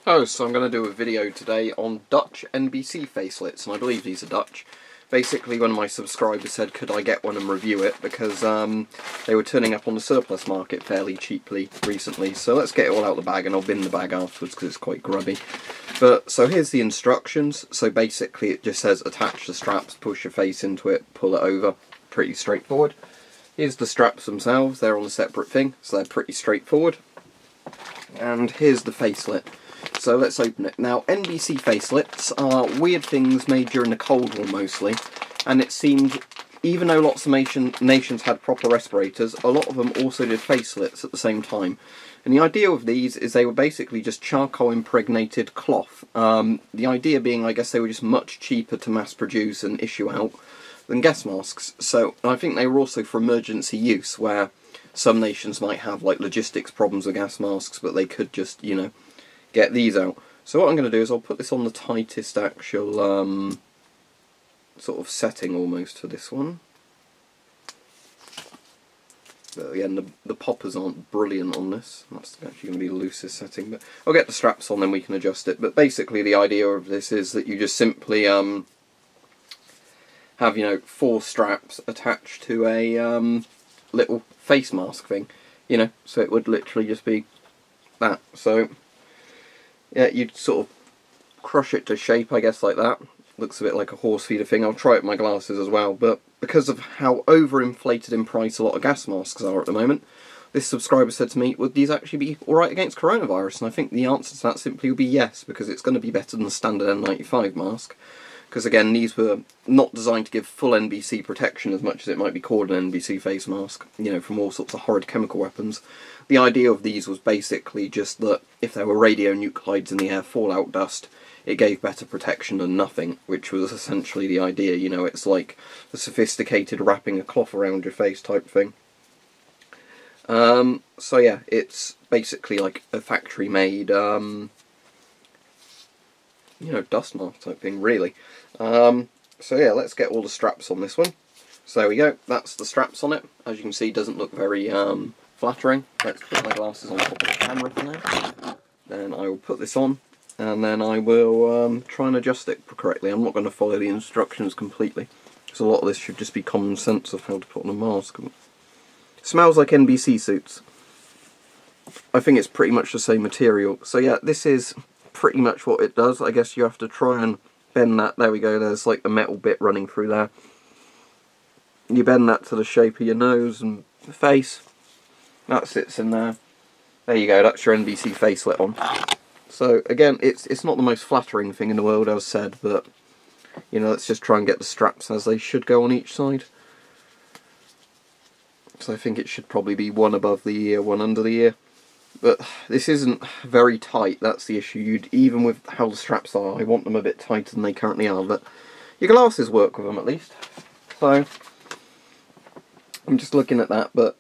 Oh, so I'm going to do a video today on Dutch NBC facelets, and I believe these are Dutch. Basically, one of my subscribers said could I get one and review it, because they were turning up on the surplus market fairly cheaply recently. So let's get it all out of the bag, and I'll bin the bag afterwards because it's quite grubby. So here's the instructions. So basically it just says attach the straps, push your face into it, pull it over. Pretty straightforward. Here's the straps themselves, they're on a separate thing, so they're pretty straightforward. And here's the facelet. So let's open it. Now, NBC facelets are weird things made during the Cold War mostly, and it seemed, even though lots of nations had proper respirators, a lot of them also did facelets at the same time. And the idea of these is they were basically just charcoal impregnated cloth. The idea being, I guess, they were just much cheaper to mass produce and issue out than gas masks. So I think they were also for emergency use, where some nations might have like logistics problems with gas masks, but they could just, you know, get these out. So what I'm going to do is I'll put this on the tightest actual sort of setting almost for this one. But again, the poppers aren't brilliant on this. That's actually going to be the loosest setting. But I'll get the straps on, then we can adjust it. But basically the idea of this is that you just simply have, you know, 4 straps attached to a little face mask thing. You know, so it would literally just be that. So yeah, you'd sort of crush it to shape, I guess, like that. Looks a bit like a horse feeder thing. I'll try it with my glasses as well, but because of how overinflated in price a lot of gas masks are at the moment, this subscriber said to me, would these actually be alright against coronavirus? And I think the answer to that simply would be yes, because it's going to be better than the standard N95 mask. Because again, these were not designed to give full NBC protection as much as it might be called an NBC face mask, you know, from all sorts of horrid chemical weapons. The idea of these was basically just that if there were radionuclides in the air, fallout dust, it gave better protection than nothing, which was essentially the idea. You know, it's like the sophisticated wrapping a cloth around your face type thing. So yeah, it's basically like a factory-made, you know, dust mask type thing, really. So yeah, let's get all the straps on this one. So there we go, that's the straps on it. As you can see, it doesn't look very flattering. Let's put my glasses on top of the camera for now. Then I will put this on, and then I will try and adjust it correctly. I'm not going to follow the instructions completely, because a lot of this should just be common sense of how to put on a mask. It smells like NBC suits. I think it's pretty much the same material. So yeah, this is pretty much what it does. I guess you have to try and bend that. There we go, there's like a metal bit running through there. You bend that to the shape of your nose and the face. That sits in there. There you go, that's your NBC facelet on. So again, it's not the most flattering thing in the world, as said, but you know, let's just try and get the straps as they should go on each side. So I think it should probably be one above the ear, one under the ear. But this isn't very tight, that's the issue. Even with how the straps are, I want them a bit tighter than they currently are, but your glasses work with them at least. So I'm just looking at that, but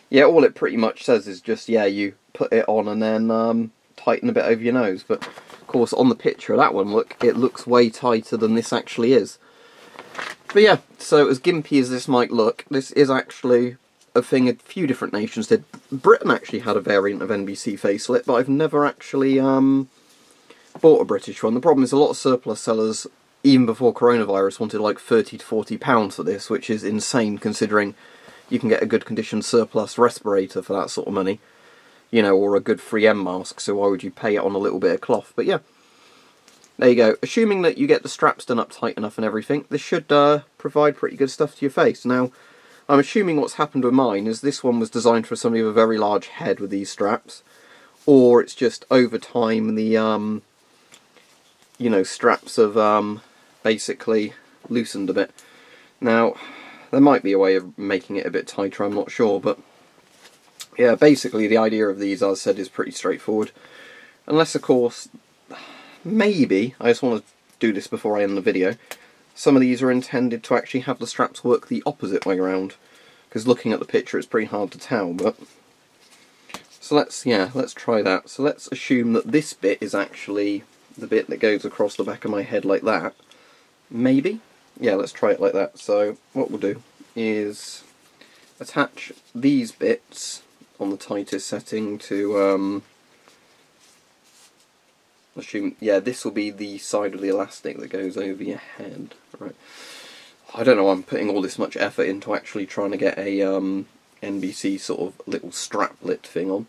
yeah, all it pretty much says is just, yeah, you put it on and then tighten a bit over your nose. But of course, on the picture of that one, look, it looks way tighter than this actually is. But yeah, so as gimpy as this might look, this is actually a thing a few different nations did. Britain actually had a variant of NBC facelet, but I've never actually bought a British one. The problem is a lot of surplus sellers, even before coronavirus, wanted like £30 to £40 for this, which is insane considering you can get a good condition surplus respirator for that sort of money, you know, or a good 3M mask, so why would you pay it on a little bit of cloth? But yeah, there you go. Assuming that you get the straps done up tight enough and everything, this should provide pretty good stuff to your face. Now, I'm assuming what's happened with mine is this one was designed for somebody with a very large head with these straps, or it's just over time the, you know, straps have basically loosened a bit. Now, there might be a way of making it a bit tighter, I'm not sure, but yeah, basically the idea of these, as I said, is pretty straightforward. Unless, of course, maybe, I just want to do this before I end the video, some of these are intended to actually have the straps work the opposite way around, because looking at the picture it's pretty hard to tell, but so let's try that. So let's assume that this bit is actually the bit that goes across the back of my head like that. Maybe? Yeah, let's try it like that. So what we'll do is attach these bits on the tightest setting to assume, yeah, this will be the side of the elastic that goes over your head. Right. I don't know, I'm putting all this much effort into actually trying to get a NBC sort of little straplet thing on.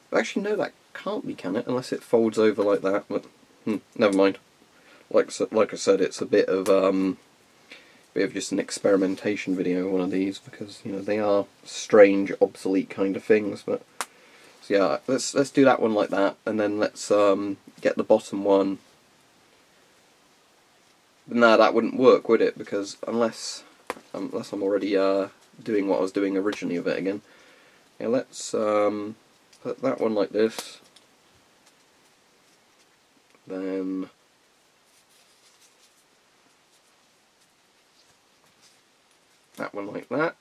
But actually, no, that can't be, can it? Unless it folds over like that. But never mind. Like I said, it's a bit of just an experimentation video, one of these, because you know they are strange, obsolete kind of things. But so yeah, let's do that one like that, and then let's get the bottom one. But no, that wouldn't work, would it? Because unless I'm already doing what I was doing originally with it again. Yeah, let's put that one like this. Then that one like that.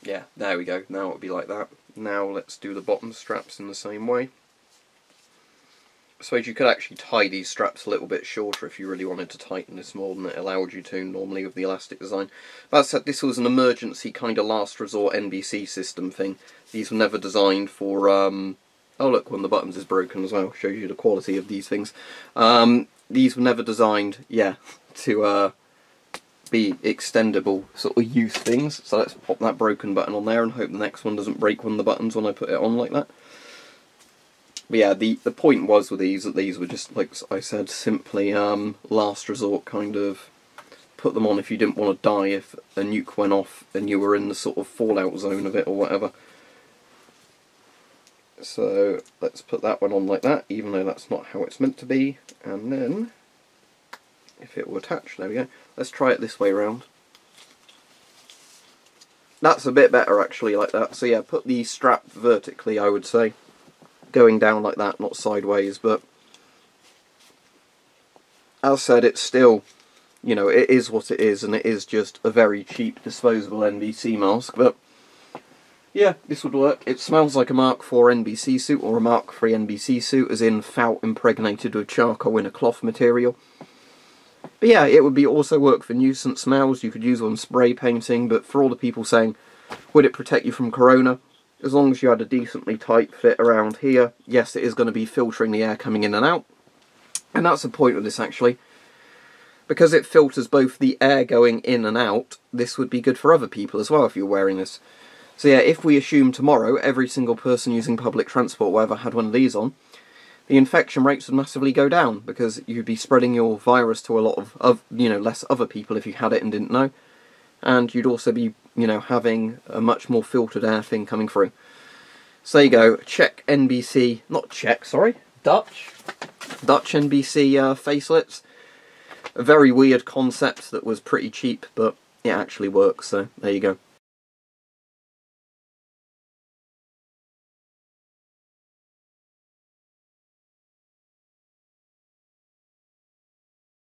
Yeah, there we go. Now it'll be like that. Now let's do the bottom straps in the same way. I suppose you could actually tie these straps a little bit shorter if you really wanted to tighten this more than it allowed you to normally with the elastic design. That said, this was an emergency kind of last resort NBC system thing. These were never designed for, oh look, one of the buttons is broken as well, shows you the quality of these things. These were never designed, yeah, to be extendable sort of use things. So let's pop that broken button on there and hope the next one doesn't break one of the buttons when I put it on like that. But yeah, the point was with these that these were just, like I said, simply last resort kind of put them on if you didn't want to die if a nuke went off and you were in the sort of fallout zone of it or whatever. So let's put that one on like that, even though that's not how it's meant to be. And then, if it will attach, there we go. Let's try it this way round. That's a bit better actually like that. So yeah, put the strap vertically, I would say. Going down like that, not sideways, but as said, it's still, you know, it is what it is, and it is just a very cheap disposable NBC mask, but yeah, this would work. It smells like a Mark IV NBC suit, or a Mark III NBC suit, as in felt impregnated with charcoal in a cloth material. But yeah, it would be also work for nuisance smells. You could use it on spray painting, but for all the people saying, would it protect you from corona? As long as you had a decently tight fit around here, yes, it is going to be filtering the air coming in and out. And that's the point of this, actually. Because it filters both the air going in and out, this would be good for other people as well if you're wearing this. So yeah, if we assume tomorrow every single person using public transport or whatever had one of these on, the infection rates would massively go down, because you'd be spreading your virus to a lot of you know, less other people if you had it and didn't know. And you'd also be, you know, having a much more filtered air thing coming through. So there you go, Czech NBC, not Czech, sorry, Dutch NBC facelets. A very weird concept that was pretty cheap, but it actually works, so there you go.